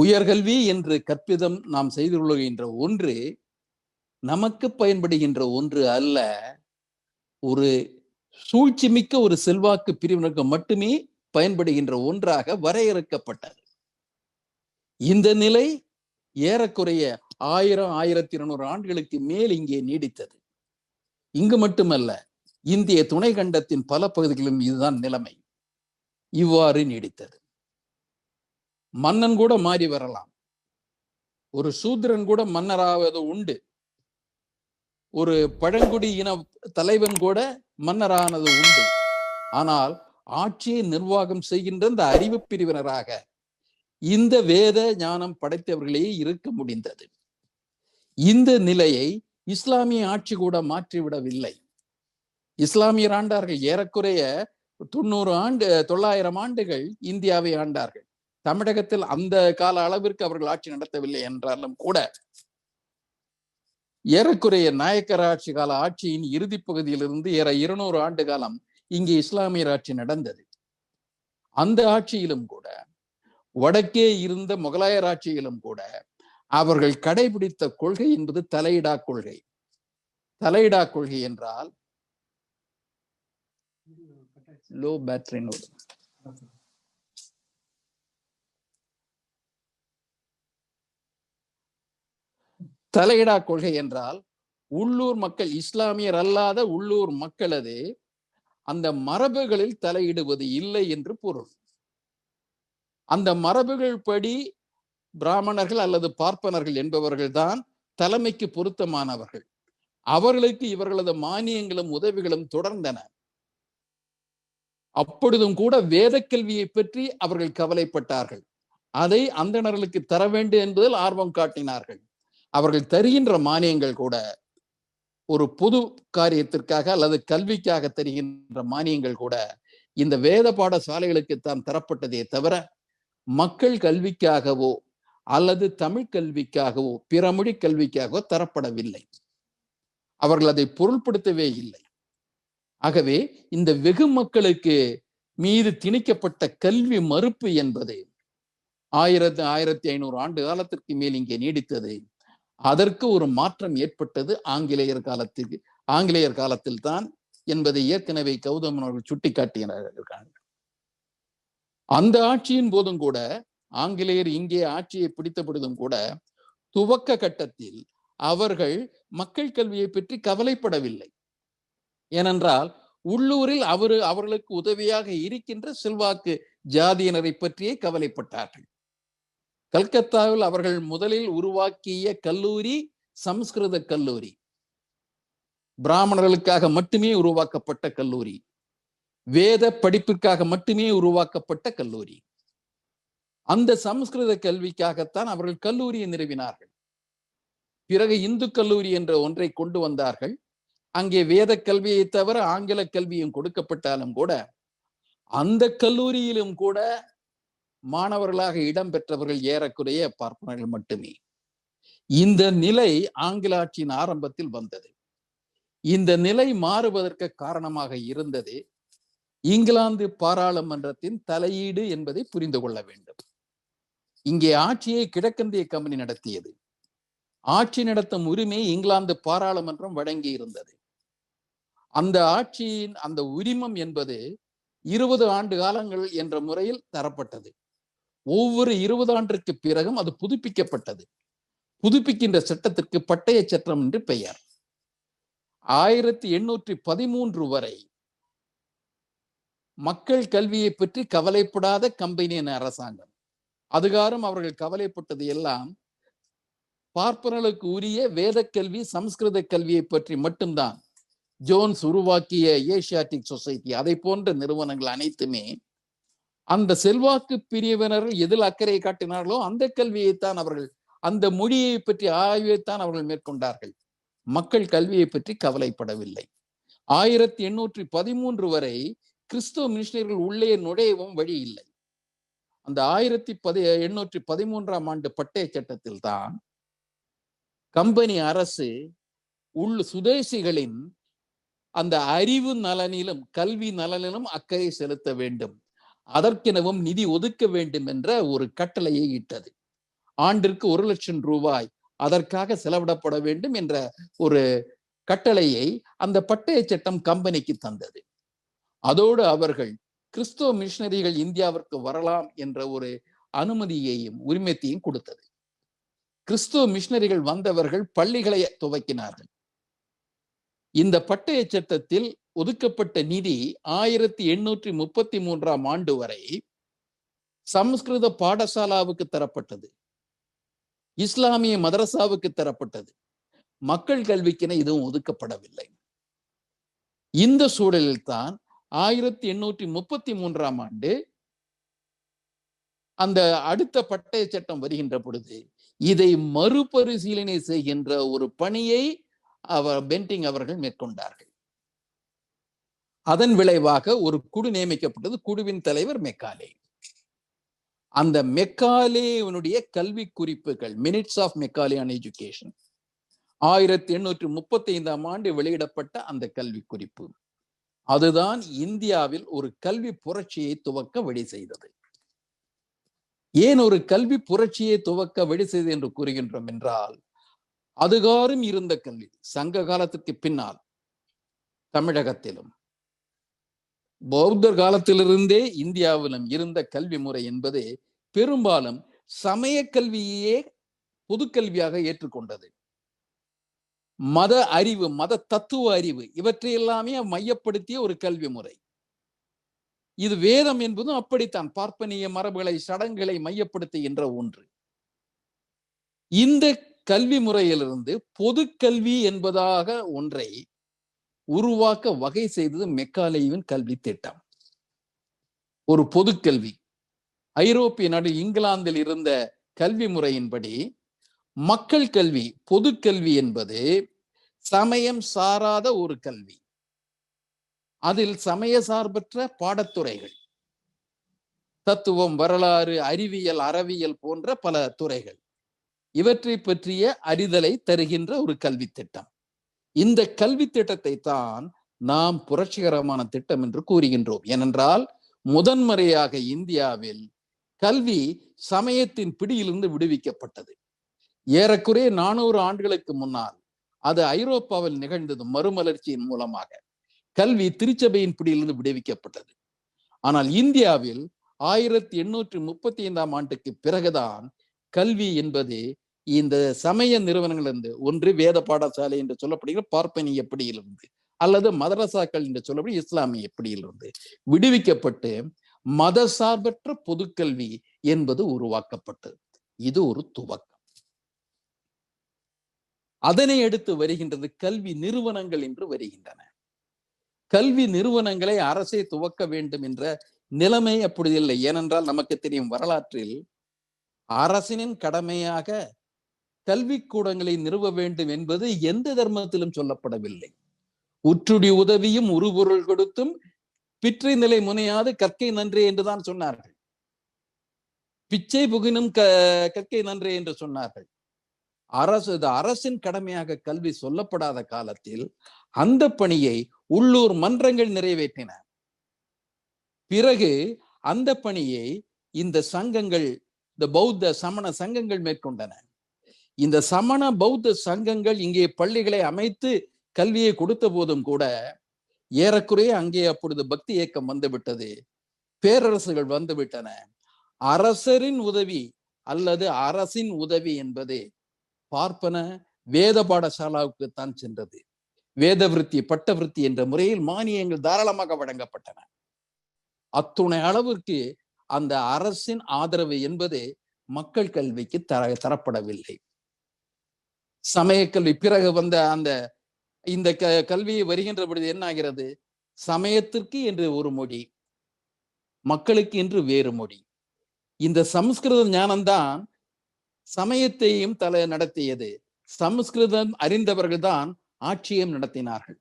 உயர்கல்வி என்று கற்பிதம் நாம் செய்து கொள்கின்ற ஒன்று நமக்கு பயன்படுகின்ற ஒன்று அல்ல. ஒரு சூழ்ச்சி மிக்க ஒரு செல்வாக்கு பிரிவினருக்கு மட்டுமே பயன்படுகின்ற ஒன்றாக வரையறுக்கப்பட்டது. இந்த நிலை ஏறக்குறைய 1000-1200 ஆண்டுகளுக்கு மேல் இங்கே நீடித்தது. இங்கு மட்டுமல்ல, இந்திய துணை கண்டத்தின் பல பகுதிகளிலும் இதுதான் நிலைமை. இவ்வாறு நீடித்தது. மன்னன் கூட மாறி வரலாம், ஒரு சூத்திரன் கூட மன்னராவது உண்டு, ஒரு பழங்குடி இன தலைவன் கூட மன்னரானது உண்டு. ஆனால் ஆட்சியை நிர்வாகம் செய்கின்ற இந்த அறிவு பிரிவினராக இந்த வேத ஞானம் படைத்தவர்களே இருக்க முடிந்தது. இந்த நிலையை இஸ்லாமிய ஆட்சி கூட மாற்றிவிடவில்லை. இஸ்லாமியர் ஆண்டார்கள். ஏறக்குறைய 900 ஆண்டுகள் இந்தியாவை ஆண்டார்கள். தமிழகத்தில் அந்த கால அளவிற்கு அவர்கள் ஆட்சி நடத்தவில்லை என்றாலும் கூட ஏறக்குறைய நாயக்கர் ஆட்சி கால ஆட்சியின் இறுதி பகுதியிலிருந்து 200 ஆண்டு காலம் இங்கே இஸ்லாமியர் ஆட்சி நடந்தது. அந்த ஆட்சியிலும் கூட, வடக்கே இருந்த முகலாயர் ஆட்சியிலும் கூட அவர்கள் கடைபிடித்த கொள்கை என்பது தலையிடா கொள்கை. தலையிடா கொள்கை என்றால் லோ பேட்டரி நோடு. தலையிடா கொள்கை என்றால் உள்ளூர் மக்கள், இஸ்லாமியர் அல்லாத உள்ளூர் மக்களது அந்த மரபுகளில் தலையிடுவது இல்லை என்று பொருள். அந்த மரபுகள் படி பிராமணர்கள் அல்லது பார்ப்பனர்கள் என்பவர்கள் தான் தலைமைக்கு பொருத்தமானவர்கள். அவர்களுக்கு இவர்களது மானியங்களும் உதவிகளும் தொடர்ந்தன. அப்பொழுதும் கூட வேத கல்வியை பற்றி அவர்கள் கவலைப்பட்டார்கள். அதை அந்தணர்களுக்கு தர வேண்டும் என்பதில் ஆர்வம் காட்டினார்கள். அவர்கள் தருகின்ற மானியங்கள் கூட ஒரு பொது காரியத்திற்காக அல்லது கல்விக்காக தருகின்ற மானியங்கள் கூட இந்த வேத பாடசாலைகளுக்கு தான் தரப்பட்டதே தவிர மக்கள் கல்விக்காகவோ அல்லது தமிழ் கல்விக்காகவோ பிற மொழி கல்விக்காகவோ தரப்படவில்லை. அவர்கள் அதை பொருள்படுத்தவே இல்லை. ஆகவே இந்த வெகு மக்களுக்கு மீது திணிக்கப்பட்ட கல்வி மறுப்பு என்பது 1500 ஆண்டு காலத்திற்கு மேல் இங்கே நீடித்தது. அதற்கு ஒரு மாற்றம் ஏற்பட்டது ஆங்கிலேயர் காலத்தில் தான் என்பதை ஏற்கனவே கௌதமன் அவர்கள் சுட்டிக்காட்டியிருக்காங்க. அந்த ஆட்சியின் போதும் கூட, ஆங்கிலேயர் இங்கே ஆட்சியை பிடித்த பொழுதும் கூட, துவக்க கட்டத்தில் அவர்கள் மக்கள் கல்வியை பற்றி கவலைப்படவில்லை. ஏனென்றால் உள்ளூரில் அவர்களுக்கு உதவியாக இருக்கின்ற செல்வாக்கு ஜாதியினரை பற்றியே கவலைப்பட்டார்கள். கல்கத்தாவில் அவர்கள் முதலில் உருவாக்கிய கல்லூரி சமஸ்கிருத கல்லூரி, பிராமணர்களுக்காக மட்டுமே உருவாக்கப்பட்ட கல்லூரி, வேத படிப்பிற்காக மட்டுமே உருவாக்கப்பட்ட கல்லூரி. அந்த சமஸ்கிருத கல்விக்காகத்தான் அவர்கள் கல்லூரியை நிறுவினார்கள். பிறகு இந்து கல்லூரி என்ற ஒன்றை கொண்டு வந்தார்கள். அங்கே வேத கல்வியை தவிர ஆங்கில கல்வியும் கொடுக்கப்பட்டாலும் கூட அந்த கல்லூரியிலும் கூட மாணவர்களாக இடம்பெற்றவர்கள் ஏறக்குறைய பார்ப்பனர்கள் மட்டுமே. இந்த நிலை ஆங்கில ஆட்சியின் ஆரம்பத்தில் வந்தது. இந்த நிலை மாறுவதற்கு காரணமாக இருந்தது இங்கிலாந்து பாராளுமன்றத்தின் தலையீடு என்பதை புரிந்து கொள்ள வேண்டும். இங்கே ஆட்சியை கிழக்கிந்திய கம்பெனி நடத்தியது. ஆட்சி நடத்தும் உரிமை இங்கிலாந்து பாராளுமன்றம் வழங்கி இருந்தது. அந்த ஆட்சியின் அந்த உரிமம் என்பது 20 ஆண்டு காலங்கள் என்ற முறையில் தரப்பட்டது. ஒவ்வொரு 20 ஆண்டிற்கு பிறகும் அது புதுப்பிக்கப்பட்டது. புதுப்பிக்கின்ற சட்டத்திற்கு பட்டய சட்டம் என்று பெயர். 1813 வரை மக்கள் கல்வியை பற்றி கவலைப்படாத கம்பெனியின் அரசாங்கம். அதுகாரம் அவர்கள் கவலைப்பட்டது எல்லாம் பார்ப்பனர்களுக்கு உரிய வேத கல்வி, சமஸ்கிருத கல்வியை பற்றி மட்டும்தான். ஜோன்ஸ் உருவாக்கிய ஏசியாட்டிக் சொசைட்டி, அதை போன்ற நிறுவனங்கள் அனைத்துமே அந்த செல்வாக்கு பிரிவினர் எதில் அக்கறை காட்டினார்களோ அந்த கல்வியைத்தான் அவர்கள், அந்த மொழியை பற்றி ஆய்வைத்தான் அவர்கள் மேற்கொண்டார்கள். மக்கள் கல்வியை பற்றி கவலைப்படவில்லை. 1813 வரை கிறிஸ்துவ மிஷினரிகள் உள்ளே நுழையவும் வழி இல்லை. அந்த 1813ஆம் ஆண்டு பட்டய சட்டத்தில் தான் கம்பெனி அரசு சுதேசிகளின் அந்த அறிவு நலனிலும் கல்வி நலனிலும் அக்கறை செலுத்த வேண்டும், அதற்கெனவும் நிதி ஒதுக்க வேண்டும் என்ற ஒரு கட்டளையை இட்டது. ஆண்டிற்கு 1,00,000 ரூபாய் அதற்காக செலவிடப்பட வேண்டும் என்ற ஒரு கட்டளையை அந்த பட்டய சட்டம் கம்பெனிக்கு தந்தது. அதோடு அவர்கள் கிறிஸ்துவ மிஷனரிகள் இந்தியாவிற்கு வரலாம் என்ற ஒரு அனுமதியையும் உரிமத்தையும் கொடுத்தது. கிறிஸ்துவ மிஷனரிகள் வந்தவர்கள் பள்ளிகளை துவக்கினார்கள். இந்த பட்டய சட்டத்தில் ஒதுக்கப்பட்ட நிதி 1833ஆம் ஆண்டு வரை சமஸ்கிருத பாடசாலாவுக்கு தரப்பட்டது, இஸ்லாமிய மதரசாவுக்கு தரப்பட்டது. மக்கள் கல்விக்கென இதுவும் ஒதுக்கப்படவில்லை. இந்த சூழலில் தான் 1833ஆம் ஆண்டு அந்த அடுத்த பட்டய சட்டம் வருகின்ற பொழுது இதை மறுபரிசீலனை செய்கின்ற ஒரு பணியை பென்டிங் அவர்கள் மேற்கொண்டார்கள். அதன் விளைவாக ஒரு குழு நியமிக்கப்பட்டது. குழுவின் தலைவர் மெக்காலே. அந்த மெக்காலேனுடைய கல்வி குறிப்புகள், minutes of Macaulay on education, 1835ஆம் ஆண்டு வெளியிடப்பட்ட அந்த கல்வி குறிப்பு, அதுதான் இந்தியாவில் ஒரு கல்வி புரட்சியை துவக்க வழி செய்தது. ஏன் ஒரு கல்வி புரட்சியை துவக்க வழி செய்தது என்று கூறுகின்றோம் என்றால், அதுகாரும் இருந்த கல்வி, சங்க காலத்திற்கு பின்னால் தமிழகத்திலும் பௌத்தர் காலத்திலிருந்தே இந்தியாவிலும் இருந்த கல்வி முறை என்பது பெரும்பாலும் சமய கல்வியே பொது கல்வியாக ஏற்றுக்கொண்டது. மத அறிவு, மத தத்துவ அறிவு, இவற்றை எல்லாமே மையப்படுத்திய ஒரு கல்வி முறை. இது வேதம் என்பதும் அப்படித்தான், பார்ப்பனிய மரபுகளை, சடங்குகளை மையப்படுத்துகின்ற ஒன்று. இந்த கல்வி முறையிலிருந்து பொது கல்வி என்பதாக ஒன்றை உருவாக்க வகை செய்தது மெக்காலேயின் கல்வி திட்டம். ஒரு பொது கல்வி. ஐரோப்பிய நாடு இங்கிலாந்தில் இருந்த கல்வி முறையின்படி மக்கள் கல்வி, பொது கல்வி என்பது சமயம் சாராத ஒரு கல்வி. அதில் சமய சார்பற்ற பாடத்துறைகள், தத்துவம், வரலாறு, அறிவியல், அறவியல் போன்ற பல துறைகள், இவற்றை பற்றிய அறிதலை தருகின்ற ஒரு கல்வி திட்டம். இந்த கல்வி திட்டத்தை தான் நாம் புரட்சிகரமான திட்டம் என்று கூறுகின்றோம். ஏனென்றால் முதன்முறையாக இந்தியாவில் கல்வி சமயத்தின் பிடியிலிருந்து விடுவிக்கப்பட்டது. ஏறக்குறைய 400 ஆண்டுகளுக்கு முன்னால் அது ஐரோப்பாவில் நிகழ்ந்தது. மறுமலர்ச்சியின் மூலமாக கல்வி திருச்சபையின் பிடியிலிருந்து விடுவிக்கப்பட்டது. ஆனால் இந்தியாவில் 1835ஆம் ஆண்டுக்கு பிறகுதான் கல்வி என்பது இந்த சமய நிறுவனங்களிலிருந்து, ஒன்று வேத பாடசாலை என்று சொல்லப்படுகிற பார்ப்பனிய பிடியிலிருந்து, அல்லது மதரசாக்கள் என்று சொல்லப்படுகிற இஸ்லாமிய பிடியிலிருந்து விடுவிக்கப்பட்டு மத சார்பற்ற பொதுக்கல்வி என்பது உருவாக்கப்பட்டது. இது ஒரு துவக்கம். அதனை அடுத்து வருகின்றது கல்வி நிறுவனங்கள் என்று வருகின்றன. கல்வி நிறுவனங்களை அரசே துவக்க வேண்டும் என்ற நிலைமை அப்படி இல்லை. ஏனென்றால் நமக்கு தெரியும், வரலாற்றில் அரசினின் கடமையாக கல்விக்கூடங்களை நிறுவ வேண்டும் என்பது எந்த தர்மத்திலும் சொல்லப்படவில்லை. உற்றுடி உதவியும் உருபொருள் கொடுத்தும் பிற்றை நிலை முனையாது கற்கை நன்றே என்றுதான் சொன்னார்கள். பிச்சை புகினும் கற்கை நன்றே என்று சொன்னார்கள். அரசின் கடமையாக கல்வி சொல்லப்படாத காலத்தில் அந்த பணியை உள்ளூர் மன்றங்கள் நிறைவேற்றின. பிறகு அந்த பணியை இந்த சங்கங்கள், இந்த பௌத்த சமண சங்கங்கள் மேற்கொண்டன. இந்த சமண பௌத்த சங்கங்கள் இங்கே பள்ளிகளை அமைத்து கல்வியை கொடுத்த போதும் கூட ஏறக்குறைய அங்கே அப்பொழுது பக்தி இயக்கம் வந்துவிட்டது, பேரரசுகள் வந்துவிட்டன. அரசரின் உதவி அல்லது அரசின் உதவி என்பது பார்ப்பன வேத பாடசாலாவுக்கு தான் சென்றது. வேத விருத்தி, பட்ட விருத்தி என்ற முறையில் மானியங்கள் தாராளமாக வழங்கப்பட்டன. அத்துணை அளவிற்கு அந்த அரசின் ஆதரவு என்பது மக்கள் கல்விக்கு தரப்படவில்லை. சமய கல்வி பிறகு வந்த இந்த கல்வியை வருகின்ற பொழுது என்ன ஆகிறது? சமயத்திற்கு என்று ஒரு மொழி, மக்களுக்கு என்று வேறு மொழி. இந்த சமஸ்கிருத ஞானம்தான் சமயத்தையும் நடத்தியது. சமஸ்கிருதம் அறிந்தவர்கள் தான் ஆட்சியும் நடத்தினார்கள்.